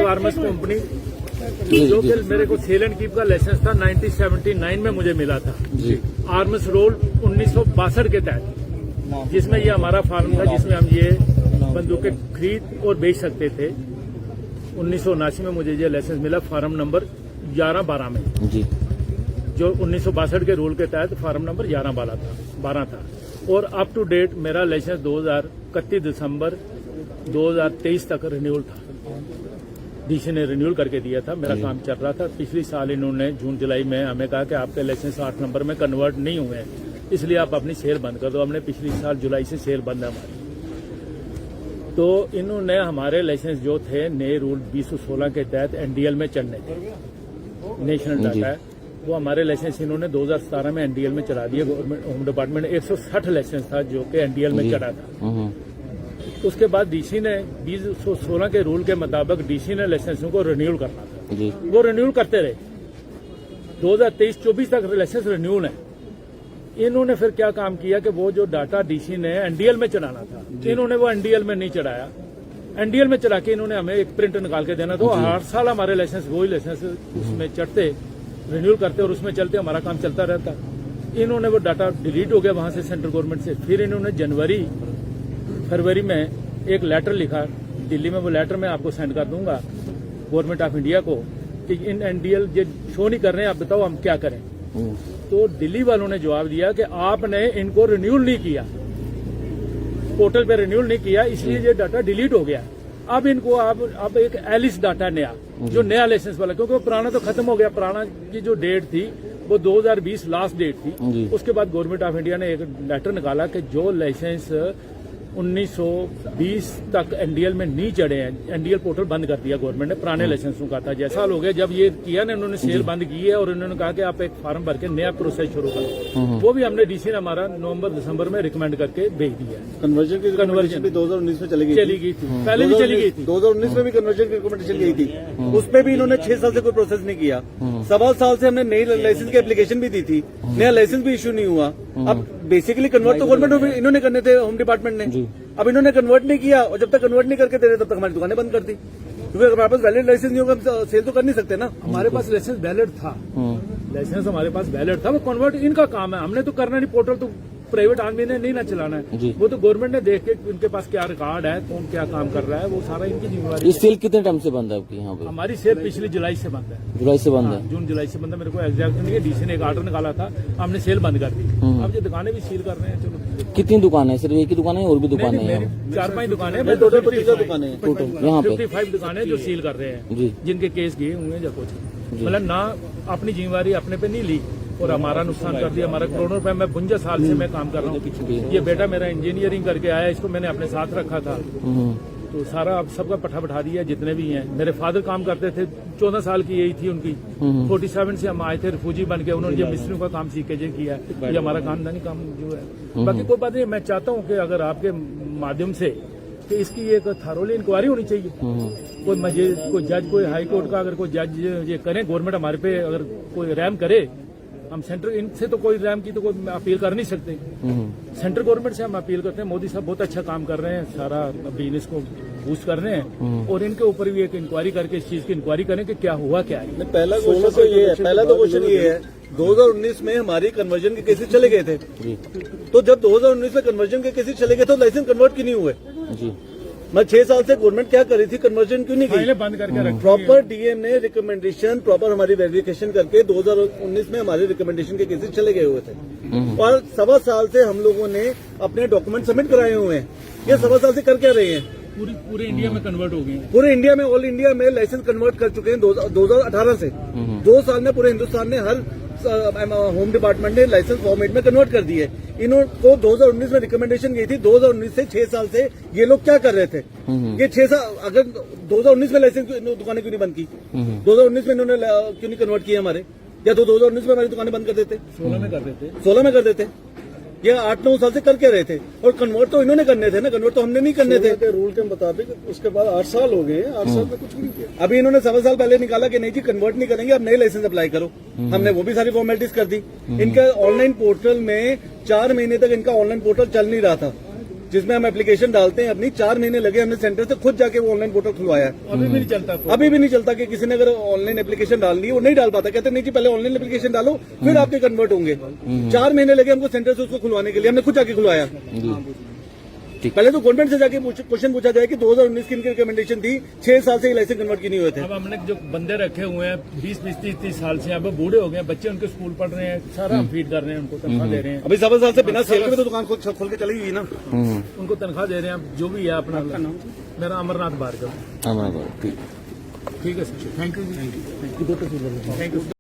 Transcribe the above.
Arms company जो कि मेरे को सेल एंड कीप का लाइसेंस था 1979 में मुझे मिला था जी। आर्मस रोल 1962 के तहत, जिसमें ये हमारा फार्म था, जिसमें हम ये बंदूकें खरीद और बेच सकते थे। 1979 में मुझे ये लाइसेंस मिला फार्म नंबर 11-12 में जी, जो 1962 के रूल के तहत फार्म नंबर 11-12 था। और अप टू डेट मेरा लाइसेंस 31 दिसंबर 2023 तक रिन्यूअल था। डीसी ने रिन्यूअल करके दिया था, मेरा काम चल रहा था। पिछली साल इन्होंने जून जुलाई में हमें कहा कि आपके लाइसेंस 8 नंबर में कन्वर्ट नहीं हुए हैं, इसलिए आप अपनी सेल बंद कर दो। हमने पिछली साल जुलाई से सेल बंद है हमारी। तो इन्होंने हमारे लाइसेंस जो थे नए रूल 2016 के तहत एनडीएल में चढ़ने थे, नेशनल डाटा है, वो हमारे लाइसेंस इन्होंने 2017 में एनडीएल में चढ़ा दिए। गवर्नमेंट होम डिपार्टमेंट 160 लाइसेंस था जो कि एनडीएल में चढ़ा था। उसके बाद डीसी ने 2016 के रूल के मुताबिक डीसी ने लाइसेंसों को रिन्यूअल करना था, वो रिन्यूअल करते रहे। 2023-24 तक लाइसेंस रिन्यूअल है। इन्होंने फिर क्या काम किया कि वो जो डाटा डीसी ने एनडीएल में चढ़ाना था, इन्होंने वो एनडीएल में नहीं चढ़ाया। एनडीएल में चढ़ा के इन्होंने हमें एक प्रिंट निकाल के देना, तो हर साल हमारे लाइसेंस वही लाइसेंस उसमें चढ़ते, रिन्यूअल करते और उसमें चलते, हमारा काम चलता रहता। इन्होंने वो डाटा डिलीट हो गया वहां से, सेंट्रल गवर्नमेंट से। फिर इन्होंने फरवरी में एक लेटर लिखा दिल्ली में, वो लेटर मैं आपको सेंड कर दूंगा गवर्नमेंट ऑफ इंडिया को कि इन एनडीएल जो शो नहीं कर रहे हैं, आप बताओ हम क्या करें। तो दिल्ली वालों ने जवाब दिया कि आपने इनको रिन्यूअल नहीं किया, पोर्टल पे रिन्यूअल नहीं किया, इसलिए ये डाटा डिलीट हो गया। अब इनको अब एक एलिस डाटा नया, जो नया लाइसेंस वाला, क्योंकि वो पुराना तो खत्म हो गया। पुराना की जो डेट थी वो 2020 लास्ट डेट थी। उसके बाद गवर्नमेंट ऑफ इंडिया ने एक लेटर निकाला कि जो लाइसेंस 1920 तक एनडीएल में नहीं चढ़े हैं, एनडीएल पोर्टल बंद कर दिया गवर्नमेंट ने, पुराने लाइसेंसों का था। जैसा हो गया, जब ये किया ना, इन्होंने सेल बंद की है और इन्होंने कहा कि आप एक फॉर्म भर के नया प्रोसेस शुरू करो। वो भी हमने डीसी ने हमारा नवंबर-दिसंबर में रिकमेंड करके भेज दिया। कन्वर्जन भी 2019 में चली गई थी, पहले भी चली गई थी। 2019 में भी कन्वर्जन की रिकमेंडेशन गई थी, उसमें भी इन्होंने 6 साल से कोई प्रोसेस नहीं किया। 7 साल से हमने नई लाइसेंस की एप्लीकेशन भी दी थी, नया लाइसेंस भी इश्यू नहीं हुआ। अब बेसिकली कन्वर्ट तो गवर्नमेंट इन्होंने करने थे, होम डिपार्टमेंट ने। अब इन्होंने कन्वर्ट नहीं किया, और जब तक कन्वर्ट नहीं करके दे रहे तब तक हमारी दुकानें बंद कर दी, क्योंकि हमारे पास वैलिड लाइसेंस नहीं होगा, हम सेल तो कर नहीं सकते ना। हमारे पास लाइसेंस वैलिड था, लाइसेंस हमारे पास वैलिड था, वो कन्वर्ट इनका काम है, हमने तो करना नहीं। पोर्टल तो प्राइवेट आदमी ने नहीं ना चलाना है, वो तो गवर्नमेंट ने देख के उनके पास क्या रिकॉर्ड है, कौन क्या काम कर रहा है, वो सारा इनकी जिम्मेवारी है। सेल कितने टाइम से बंद है आपकी यहाँ पे? हमारी सेल पिछली जुलाई से बंद है। जुलाई से बंद है? जून जुलाई से बंद है, मेरे को एग्जैक्ट नहीं है। डीसी ने एक ऑर्डर निकाला था, हमने सेल बंद कर दी। अब ये दुकानें भी सील कर रहे हैं। चलो, कितनी दुकानें है? सिर्फ एक ही दुकान है और भी दुकानें हैं? 4-5 दुकानें, टोटल 25 दुकानें हैं टोटल यहाँ पे। 55 दुकानें जो सील कर रहे हैं, जिनके केस गए होंगे या कुछ, मतलब ना अपनी जिम्मेवारी अपने पे नहीं ली और हमारा नुकसान कर दिया। हमारा करोड़ों रुपए, मैं 52 साल से मैं काम कर रहा हूँ। ये बेटा मेरा इंजीनियरिंग करके आया, इसको मैंने अपने साथ रखा था, तो सारा अब सबका पट्टा बैठा दिया जितने भी हैं। मेरे फादर काम करते थे, 14 साल की यही थी उनकी। 47 से हम आए थे रिफ्यूजी बन के, उन्होंने ये मिस्त्रियों का काम सीख के किया है। ये हमारा खानदानी काम जो है। बाकी कोई बात नहीं, मैं चाहता हूँ कि अगर आपके माध्यम से कि इसकी एक थॉरोली इंक्वायरी होनी चाहिए। कोई जज, कोई हाई कोर्ट का अगर कोई जज ये करें, गवर्नमेंट हमारे पे अगर कोई रैम करे, हम सेंट्रल इनसे तो कोई रैम की तो कोई अपील कर नहीं सकते। सेंट्रल गवर्नमेंट से हम अपील करते हैं, मोदी साहब बहुत अच्छा काम कर रहे हैं, सारा बिजनेस को बूस्ट कर रहे हैं, और इनके ऊपर भी एक इंक्वायरी करके इस चीज की इंक्वायरी करें कि क्या हुआ क्या है। पहला क्वेश्चन तो ये है, पहला तो क्वेश्चन ये है, 2019 में हमारी कन्वर्जन के केसेस चले गए थे, तो जब 2019 में कन्वर्जन के केसेस चले गए तो लाइसेंस कन्वर्ट क्यों नहीं हुए? मैं 6 साल से गवर्नमेंट क्या कर रही थी, कन्वर्जन क्यों नहीं की? बंद करके रखी। प्रॉपर डीएम ने रिकमेंडेशन, प्रॉपर हमारी वेरिफिकेशन करके 2019 में हमारे रिकमेंडेशन के केसेस चले गए हुए थे, और 7 साल से हम लोगों ने अपने डॉक्यूमेंट सबमिट कराए हुए हैं। ये 7 साल से कर क्या रहे हैं? पूरे इंडिया में कन्वर्ट हो गए, पूरे इंडिया में, ऑल इंडिया में लाइसेंस कन्वर्ट कर चुके हैं 2018 से। 2 साल में पूरे हिंदुस्तान ने, हर होम डिपार्टमेंट ने लाइसेंस फॉर्मेट में कन्वर्ट कर दिए। इनको 2019 में रिकमेंडेशन गई थी, 2019 से 6 साल से ये लोग क्या कर रहे थे? ये 6 साल, अगर 2019 में लाइसेंस दुकानें क्यों नहीं बंद की? 2019 में इन्होंने क्यों नहीं कन्वर्ट किए हमारे? या तो 2019 में हमारी दुकानें बंद कर देते, 16 में कर देते, 16 में कर देते। ये 8-9 साल से कर क्या रहे थे? और कन्वर्ट तो इन्होंने करने थे ना, कन्वर्ट तो हमने नहीं करने थे। रूल के मुताबिक उसके बाद 8 साल हो गए, 8 साल में कुछ नहीं किया। अभी इन्होंने 7 साल पहले निकाला कि नहीं जी कन्वर्ट नहीं करेंगे, अब नए लाइसेंस अप्लाई करो। हमने वो भी सारी फॉर्मेलिटीज कर दी। इनका ऑनलाइन पोर्टल में 4 महीने तक इनका ऑनलाइन पोर्टल चल नहीं रहा था, जिसमें हम एप्लीकेशन डालते हैं अपनी। 4 महीने लगे हमने सेंटर से खुद जाके वो ऑनलाइन पोर्टल खुलवाया है। अभी भी नहीं चलता। अभी भी नहीं चलता कि किसी ने अगर ऑनलाइन एप्लीकेशन डालनी है वो नहीं डाल पाता। कहते नहीं जी पहले ऑनलाइन एप्लीकेशन डालो फिर आपके कन्वर्ट होंगे। 4 महीने लगे हमको सेंटर से उसको खुलवाने के लिए, हमने खुद जाके खुलवाया। जी ठीक। पहले तो गवर्नमेंट से जाके क्वेश्चन पूछा जाए कि 2019 की इनकी रिकमेंडेशन थी, 6 साल से लाइसेंस कन्वर्ट की नहीं हुए थे। अब हमने जो बंदे रखे हुए हैं 20-20, 30-30 साल से, अब बूढ़े हो गए हैं, बच्चे उनके स्कूल पढ़ रहे हैं, सारा हम फीड कर रहे हैं, उनको तनख्वाह दे रहे हैं। अभी 7 साल से बिना सेल के भी तो दुकान खोल के चली हुई ना। उनको तनख्वाह दे रहे हैं। अब जो भी है अपना, मेरा अमरनाथ भार्गव। हमारा ठीक। ठीक है सर, थैंक यू जी, थैंक यू।